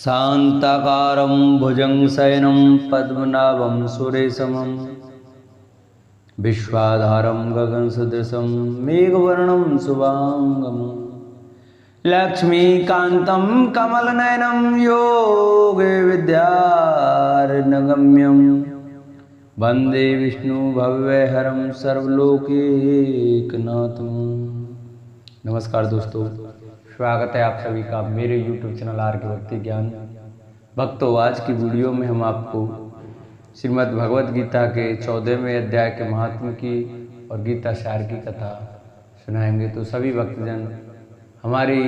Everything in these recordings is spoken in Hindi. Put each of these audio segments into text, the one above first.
शान्ताकारं भुजगशयनं पद्मनाभं सुरेशं विश्वाधारं गगनसदृशं मेघवर्णं शुभांगं लक्ष्मीकान्तं कमलनयनं योगे विद्यारण्यगम्यं वन्दे विष्णु भव्यहरं सर्वलोकैकनाथं। नमस्कार दोस्तों, स्वागत है आप सभी का मेरे YouTube चैनल आर के भक्ति ज्ञान। भक्तों, आज की वीडियो में हम आपको श्रीमद् भगवत गीता के 14वें अध्याय के महात्म्य की और गीता सार की कथा सुनाएंगे। तो सभी भक्तजन हमारी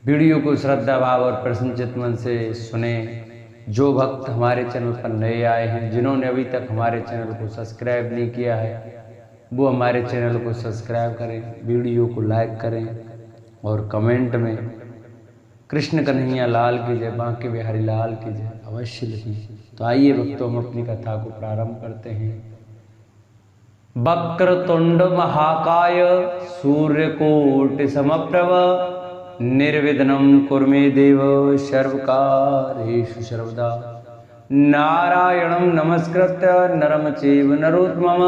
वीडियो को श्रद्धा भाव और प्रसन्नचित्त मन से सुने। जो भक्त हमारे चैनल पर नए आए हैं, जिन्होंने अभी तक हमारे चैनल को सब्सक्राइब नहीं किया है, वो हमारे चैनल को सब्सक्राइब करें, वीडियो को लाइक करें और कमेंट में कृष्ण कन्हैया लाल की जय, बांके बिहारी लाल की जय अवश्य लिखें। तो आइए भक्तों, हम अपनी कथा को प्रारंभ करते हैं। वक्रतुंड महाकाय सूर्यकोटि समप्रभ निर्विघ्नं कुरु मे देव सर्वकार्येषु सर्वदा। नारायणं नमस्कृत्य नरं चैव नरोत्तमं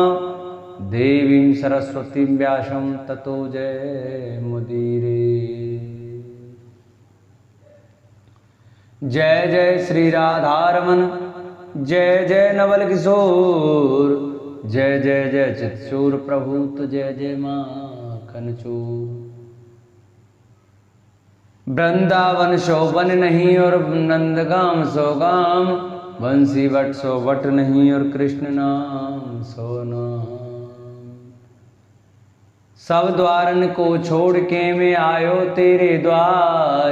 देवीं सरस्वतीं व्यासं ततो जयमुदीरये। जय जय श्री राधारमण, जय जय नवल किशोर, जय जय जय चित्सूर प्रभु, तो जय जय माखन चूर। वृंदावन शोभन नहीं और नंदगाम सो गाम, बंसी वट सो वट नहीं और कृष्ण नाम सो नाम। सब द्वारन को छोड़ के मैं आयो तेरे द्वार,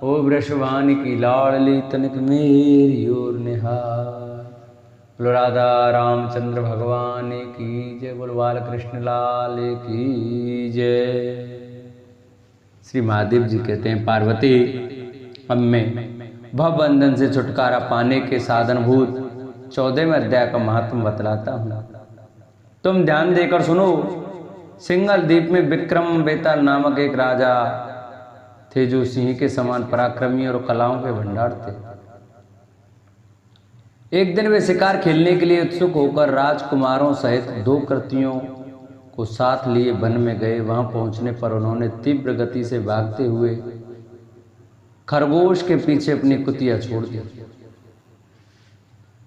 ओ वृषभान की लाडली तनिक मेरी ओर निहार। बोलो राधा रामचंद्र भगवान की जय, बोलो बाल कृष्ण लाल की जय। श्री महादेव जी कहते हैं, पार्वती, अब मैं भवबंधन से छुटकारा पाने के साधनभूत 14वें अध्याय का महात्म बतलाता हूँ। तुम ध्यान देकर सुनो। सिंगल द्वीप में विक्रम बेताल नामक एक राजा थे, जो सिंह के समान पराक्रमी और कलाओं के भंडार थे। एक दिन वे शिकार खेलने के लिए उत्सुक होकर राजकुमारों सहित 2 कृतियों को साथ लिए वन में गए। वहां पहुंचने पर उन्होंने तीव्र गति से भागते हुए खरगोश के पीछे अपनी कुतिया छोड़ दी।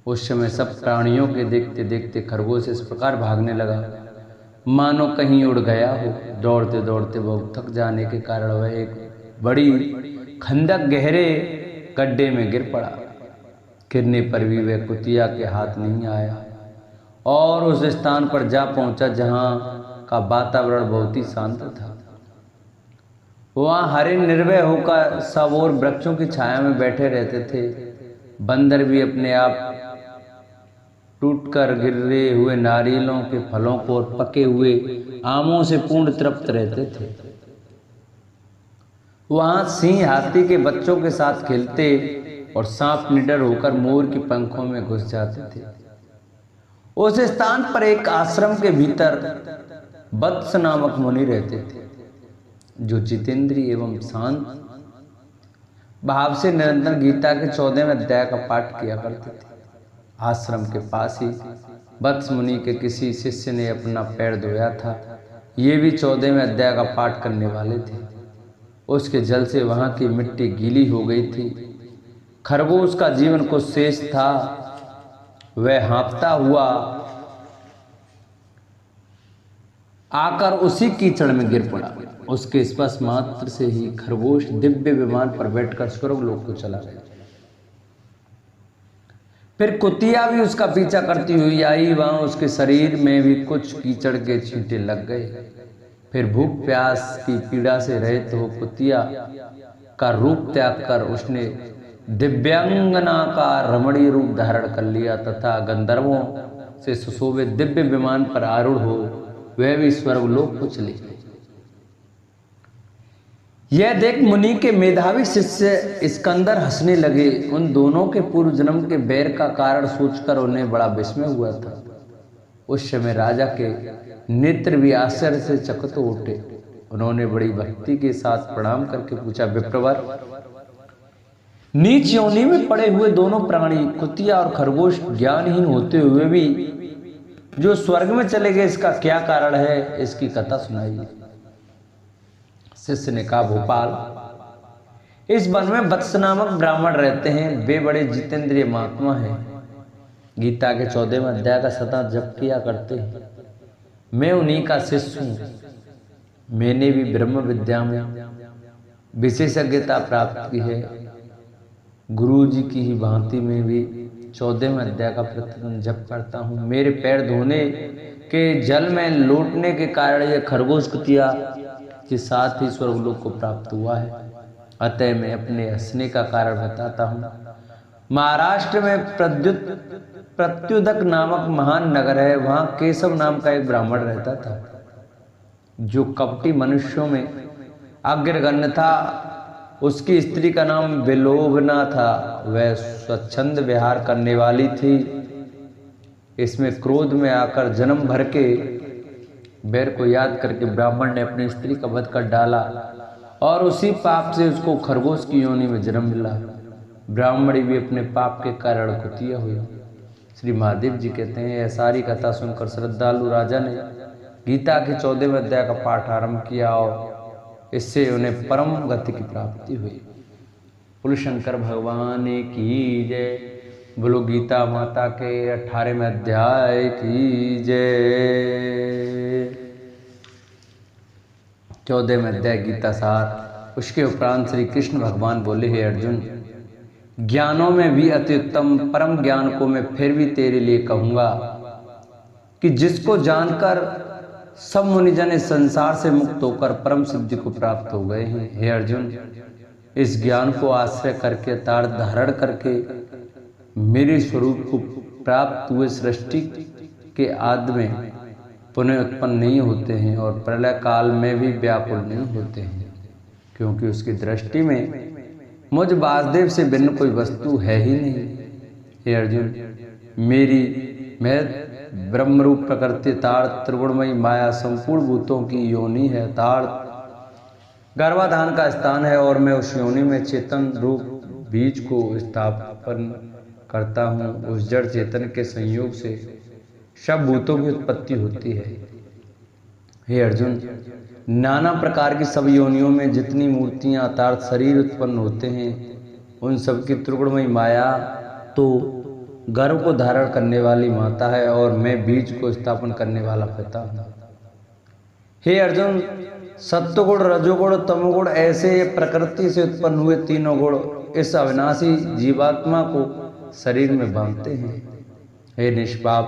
उस समय सब प्राणियों के देखते देखते खरगोश इस प्रकार भागने लगा मानो कहीं उड़ गया हो। दौड़ते दौड़ते वह थक जाने के कारण वह एक बड़ी खंदक गहरे गड्ढे में गिर पड़ा। गिरने पर भी वह कुतिया के हाथ नहीं आया और उस स्थान पर जा पहुंचा जहां का वातावरण बहुत ही शांत था। वहां हरिण निर्भय होकर सब और वृक्षों की छाया में बैठे रहते थे। बंदर भी अपने आप टूटकर गिरे हुए नारियलों के फलों को और पके हुए आमों से पूर्ण तृप्त रहते थे। वहां सिंह हाथी के बच्चों के साथ खेलते और सांप निडर होकर मोर की पंखों में घुस जाते थे। उस स्थान पर एक आश्रम के भीतर वत्स नामक मुनि रहते थे, जो जितेंद्रिय एवं शांत भाव से निरंतर गीता के 14वें अध्याय का पाठ किया करते थे। आश्रम के पास ही वत्स मुनि के किसी शिष्य ने अपना पैर धोया था। ये भी 14वें अध्याय का पाठ करने वाले थे। उसके जल से वहां की मिट्टी गीली हो गई थी। खरगोश का जीवन को शेष था। वह हाँफता हुआ आकर उसी कीचड़ में गिर पड़ा। उसके स्पर्श मात्र से ही खरगोश दिव्य विमान पर बैठकर स्वर्गलोक को चला गया। फिर कुतिया भी उसका पीछा करती हुई आई। वहां उसके शरीर में भी कुछ कीचड़ के छींटे लग गए। फिर भूख प्यास की पीड़ा से रहित हो कुतिया का रूप त्याग कर उसने दिव्यांगना का रमणीय रूप धारण कर लिया तथा गंधर्वों से सुशोभित दिव्य विमान पर आरूढ़ हो वह भी स्वर्गलोक को चली गई। यह देख मुनि के मेधावी शिष्य स्कंदर हंसने लगे। उन दोनों के पूर्व जन्म के बैर का कारण सोचकर उन्हें बड़ा विस्मय हुआ था। उस समय राजा के नेत्र भी आश्चर्य से चकित हो उठे। उन्होंने बड़ी भक्ति के साथ प्रणाम करके पूछा, विप्रवर, नीच योनि में पड़े हुए दोनों प्राणी कुतिया और खरगोश ज्ञानहीन होते हुए भी जो स्वर्ग में चले गए, इसका क्या कारण है, इसकी कथा सुनाइए। शिष्य ने कहा, भोपाल, इस वन में वत्स नामक ब्राह्मण रहते हैं। वे बड़े जितेंद्रिय महात्मा हैं। गीता के 14वें अध्याय का सदा जप किया करते हैं। मैं उन्हीं का शिष्य हूं। मैंने भी ब्रह्म विद्या में विशेषज्ञता प्राप्त की है। गुरु जी की ही भांति में भी 14वें अध्याय का प्रतिदिन जप करता हूँ। मेरे पैर धोने के जल में लौटने के कारण यह खरगोश कुतिया के साथ ही स्वर्गलोक को प्राप्त हुआ है। अतः मैं अपने हंसने का कारण बताता हूँ। महाराष्ट्र में प्रत्युदक नामक महान नगर है। वहां केशव नाम का एक ब्राह्मण रहता था, जो कपटी मनुष्यों में अग्रगण्य था। उसकी स्त्री का नाम विलोभना था। वह स्वच्छंद विहार करने वाली थी। इसमें क्रोध में आकर जन्म भर के बैर को याद करके ब्राह्मण ने अपनी स्त्री का वध कर डाला और उसी पाप से उसको खरगोश की योनि में जन्म मिला। ब्राह्मणी भी अपने पाप के कारण कुतिया हुई। श्री महादेव जी कहते हैं, यह सारी कथा सुनकर श्रद्धालु राजा ने गीता के 14वें अध्याय का पाठ आरंभ किया और इससे उन्हें परम गति की प्राप्ति हुई। बोलो शंकर भगवान की जय। बोलो गीता माता के 18वें अध्याय की जय। 14वें अध्याय गीता सार। उसके उपरांत श्री कृष्ण भगवान बोले, हे अर्जुन, ज्ञानों में भी अति उत्तम परम ज्ञान को मैं फिर भी तेरे लिए कहूंगा कि जिसको जानकर सब मुनिजन इस संसार से मुक्त होकर परम सिद्धि को प्राप्त हो गए हैं। हे अर्जुन, इस ज्ञान को आश्रय करके तार धारण करके मेरे स्वरूप को प्राप्त हुए सृष्टि के आदि में पुनः उत्पन्न नहीं होते हैं और प्रलय काल में भी व्याकुल नहीं होते हैं, क्योंकि उसकी दृष्टि में मुझ वासुदेव से भिन्न कोई वस्तु है ही नहीं। हे अर्जुन, मैं ब्रह्मरूप प्रकृति तार त्रिगुणमयी माया संपूर्ण भूतों की योनि है। तार गर्भाधान का स्थान है और मैं उस योनि में चेतन रूप बीज को स्थापन करता हूँ। उस जड़ चेतन के संयोग से सब भूतों की उत्पत्ति होती है। हे अर्जुन, नाना प्रकार की सब योनियों में जितनी मूर्तियां अर्थात शरीर उत्पन्न होते हैं, उन सब की त्रिगुणमयी माया तो गर्भ को धारण करने वाली माता है और मैं बीज को स्थापन करने वाला पिता हूँ। हे अर्जुन, सत्वगुण, रजोगुण, तमोगुण ऐसे प्रकृति से उत्पन्न हुए तीनों गुण इस अविनाशी जीवात्मा को शरीर में बांधते हैं। हे निष्पाप,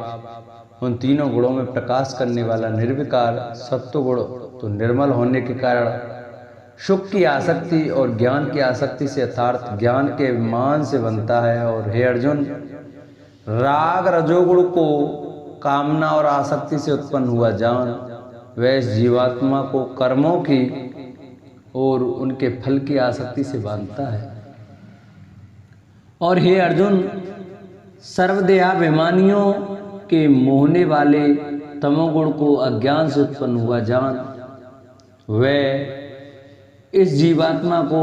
उन तीनों गुणों में प्रकाश करने वाला निर्विकार सत्वगुण तो निर्मल होने के कारण सुख की आसक्ति और ज्ञान की आसक्ति से अर्थात ज्ञान के मान से बनता है। और हे अर्जुन, राग रजोगुण को कामना और आसक्ति से उत्पन्न हुआ जान वह इस जीवात्मा को कर्मों की और उनके फल की आसक्ति से बांधता है। और हे अर्जुन, सर्वदेहाभिमानियों के मोहने वाले तमोगुण को अज्ञान से उत्पन्न हुआ जान वह इस जीवात्मा को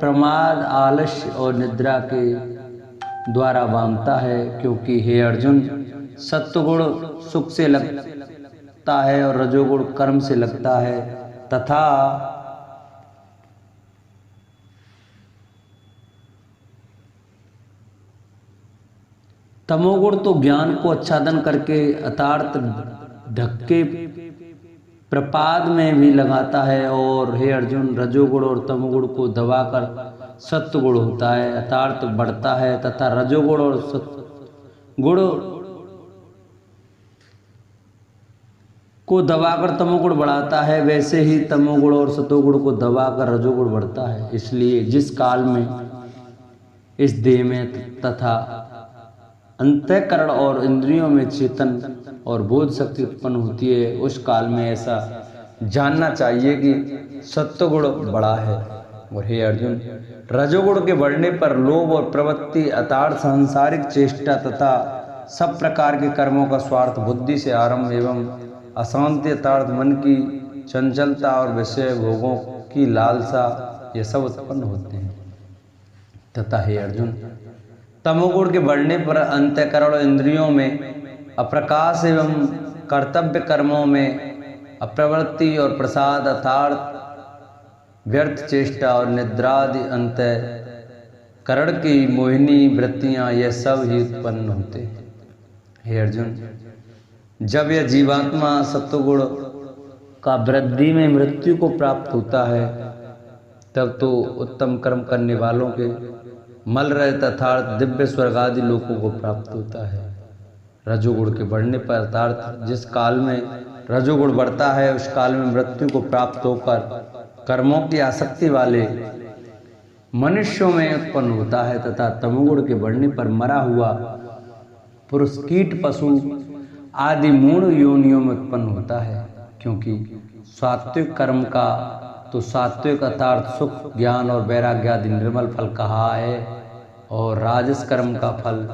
प्रमाद, आलस्य और निद्रा के द्वारा बांधता है। क्योंकि हे अर्जुन, सत्वगुण सुख से लगता है और रजोगुण कर्म से लगता है तथा तमोगुण तो ज्ञान को आच्छादन करके अतार्थ ढक्के प्रपाद में भी लगाता है। और हे अर्जुन, रजोगुण और तमोगुण को दबाकर सत्वगुण होता है, अतार्थ बढ़ता है तथा रजोगुण और सत्वगुण को दबाकर तमोगुण बढ़ाता है। वैसे ही तमोगुण और सतोगुण को दबाकर रजोगुण बढ़ता है। इसलिए जिस काल में इस देह में तथा अंतःकरण और इंद्रियों में चेतन और बोध शक्ति उत्पन्न होती है, उस काल में ऐसा जानना चाहिए कि सत्वगुण बड़ा है। और हे अर्जुन, रजोगुण के बढ़ने पर लोभ और प्रवृत्ति अर्थात सांसारिक चेष्टा तथा सब प्रकार के कर्मों का स्वार्थ बुद्धि से आरंभ एवं अशांति अर्थात मन की चंचलता और विषय भोगों की लालसा ये सब उत्पन्न होते हैं। तथा हे अर्जुन, तमोगुण के बढ़ने पर अंतःकरण इंद्रियों में अप्रकाश एवं कर्तव्य कर्मों में अप्रवृत्ति और प्रसाद अर्थात व्यर्थ चेष्टा और निद्रादि अंतःकरण की मोहिनी वृत्तियां यह सब ही उत्पन्न होते हैं। हे अर्जुन, जब यह जीवात्मा सत्वगुण का वृद्धि में मृत्यु को प्राप्त होता है तब तो उत्तम कर्म करने वालों के मल रहित अर्थात दिव्य स्वर्ग आदि लोकों को प्राप्त होता है। रजोगुण के बढ़ने पर अर्थात जिस काल में रजोगुण बढ़ता है उस काल में मृत्यु को प्राप्त होकर कर्मों की आसक्ति वाले मनुष्यों में उत्पन्न होता है तथा तमोगुण के बढ़ने पर मरा हुआ पुरुष कीट पशु आदि मूढ़ योनियों में उत्पन्न होता है। क्योंकि सात्विक कर्म का तो सात्विक अर्थात सुख ज्ञान और वैराग्य आदि निर्मल फल कहा है और राजस कर्म का फल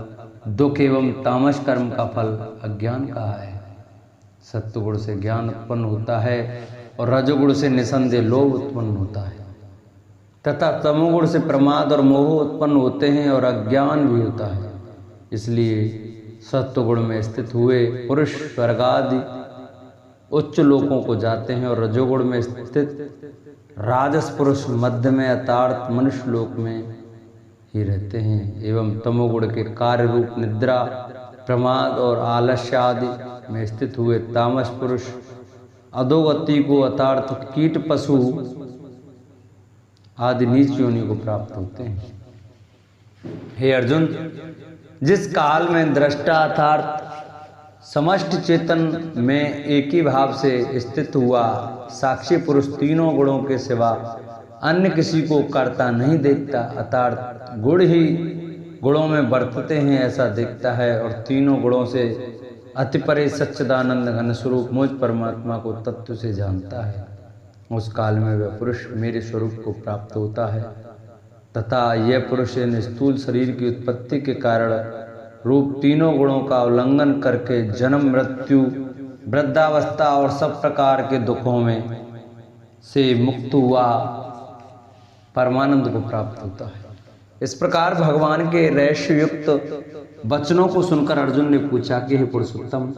दुख एवं तामस कर्म का फल अज्ञान कहा है। सत्वगुण से ज्ञान उत्पन्न होता है और रजोगुण से निसंदेह लोभ उत्पन्न होता है तथा तमोगुण से प्रमाद और मोह उत्पन्न होते हैं और अज्ञान भी होता है। इसलिए सत्वगुण में स्थित हुए पुरुष स्वर्ग आदि उच्च लोकों को जाते हैं और रजोगुण में स्थित राजस पुरुष मध्य में अर्थात मनुष्य लोक में ही रहते हैं एवं तमोगुण के कार्य रूप निद्रा प्रमाद और आलस्य आदि में स्थित हुए तामस पुरुष अधोगति को अर्थात कीट पशु आदि नीच योनि को प्राप्त होते हैं। हे अर्जुन, जिस काल में दृष्टा अर्थात समष्टि चेतन में एक ही भाव से स्थित हुआ साक्षी पुरुष तीनों गुणों के सिवा अन्य किसी को करता नहीं देखता अर्थात गुण ही गुणों में बरतते हैं ऐसा देखता है और तीनों गुणों से अति परे सच्चिदानंद घन स्वरूप मुझ परमात्मा को तत्व से जानता है, उस काल में वह पुरुष मेरे स्वरूप को प्राप्त होता है तथा यह पुरुष इन स्थूल शरीर की उत्पत्ति के कारण रूप तीनों गुणों का उल्लंघन करके जन्म मृत्यु वृद्धावस्था और सब प्रकार के दुखों में से मुक्त हुआ परमानंद को प्राप्त होता है। इस प्रकार भगवान के रहस्य युक्त वचनों को सुनकर अर्जुन ने पूछा कि हे पुरुषोत्तम,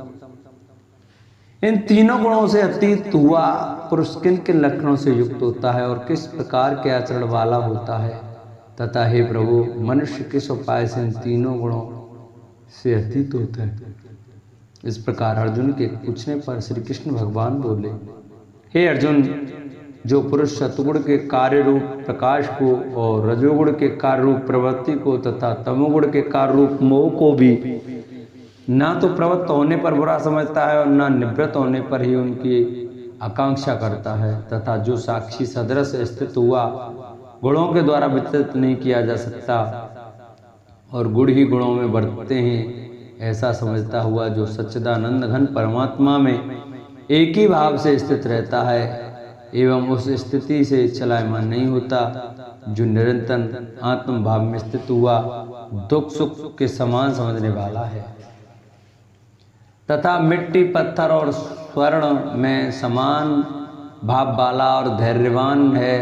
इन तीनों गुणों से अतीत हुआ पुरुष किन किन लक्षणों से युक्त होता है और किस प्रकार के आचरण वाला होता है तथा हे प्रभु, मनुष्य किस उपाय से इन तीनों गुणों से अतीत होता है। इस प्रकार अर्जुन के पूछने पर श्री कृष्ण भगवान बोले, हे अर्जुन, जो पुरुष सतगुण के कार्य रूप प्रकाश को और रजोगुण के कार्य रूप प्रवृत्ति को तथा तमोगुण के कार्य रूप मोह को भी ना तो प्रवृत्त होने पर बुरा समझता है और ना निवृत्त होने पर ही उनकी आकांक्षा करता है तथा जो साक्षी सदृश स्थित हुआ गुणों के द्वारा वितरित नहीं किया जा सकता और गुण ही गुणों में बरतते हैं ऐसा समझता हुआ जो सच्चिदानंद घन परमात्मा में एक ही भाव से स्थित रहता है एवं उस स्थिति से चलायमान नहीं होता, जो निरंतर आत्म भाव में स्थित हुआ दुख सुख के समान समझने वाला है तथा मिट्टी पत्थर और स्वर्ण में समान भाव वाला और धैर्यवान है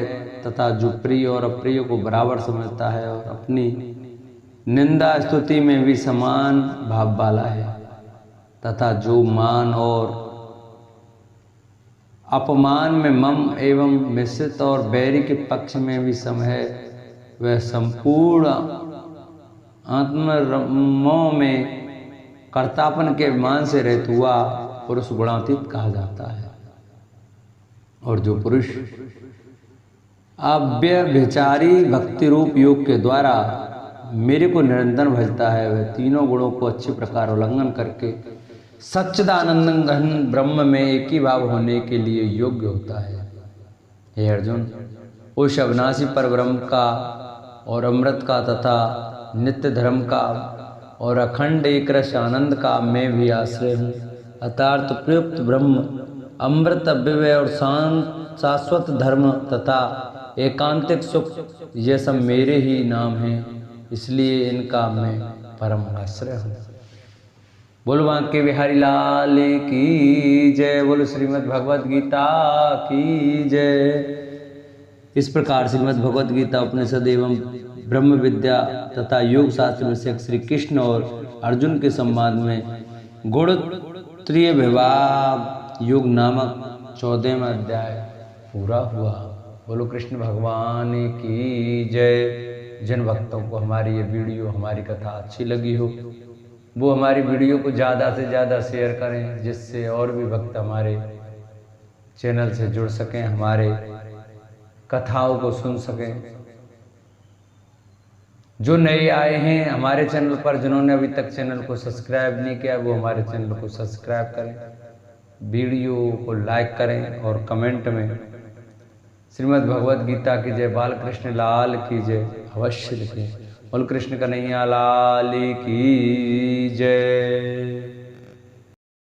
तथा जो प्रिय और अप्रिय को बराबर समझता है और अपनी निंदा स्तुति में भी समान भाव वाला है तथा जो मान और अपमान में मम एवं मिश्रित और बैरी के पक्ष में भी सम है, वह संपूर्ण आत्मरमों में कर्तापन के मान से रहित हुआ पुरुष गुणातीत कहा जाता है। और जो पुरुष अव्यभिचारी भक्ति रूप योग के द्वारा मेरे को निरंतर भजता है, वह तीनों गुणों को अच्छे प्रकार उल्लंघन करके सच्चिदानंद घन ब्रह्म में एक ही भाव होने के लिए योग्य होता है। हे अर्जुन, उस अविनाशी पर ब्रह्म का और अमृत का तथा नित्य धर्म का और अखंड एक रस आनंद का मैं भी आश्रय हूँ। अर्थात प्रयुक्त ब्रह्म अमृत अव्यय और शाश्वत धर्म तथा एकांतिक सुख ये सब मेरे ही नाम हैं, इसलिए इनका मैं परम आश्रय हूँ। बोल बांके बिहारी लाल की जय, बोल श्रीमद् भगवद गीता की जय। इस प्रकार श्रीमद् भगवद गीता उपनिषद एवं ब्रह्म विद्या तथा योग शास्त्र विषय श्री कृष्ण और अर्जुन के संवाद में गुणोत्तरीय विभाग योग नामक 14वां अध्याय पूरा हुआ। बोलो कृष्ण भगवान की जय। जिन भक्तों को हमारी ये वीडियो, हमारी कथा अच्छी लगी हो, वो हमारी वीडियो को ज़्यादा से ज़्यादा शेयर करें, जिससे और भी भक्त हमारे चैनल से जुड़ सकें, हमारे कथाओं को सुन सकें। जो नए आए हैं हमारे चैनल पर, जिन्होंने अभी तक चैनल को सब्सक्राइब नहीं किया, वो हमारे चैनल को सब्सक्राइब करें, वीडियो को लाइक करें और कमेंट में श्रीमद् भगवद गीता की जय, बालकृष्ण लाल की जय अवश्य लिखें। बोल कृष्ण कन्हैया लाल की जय।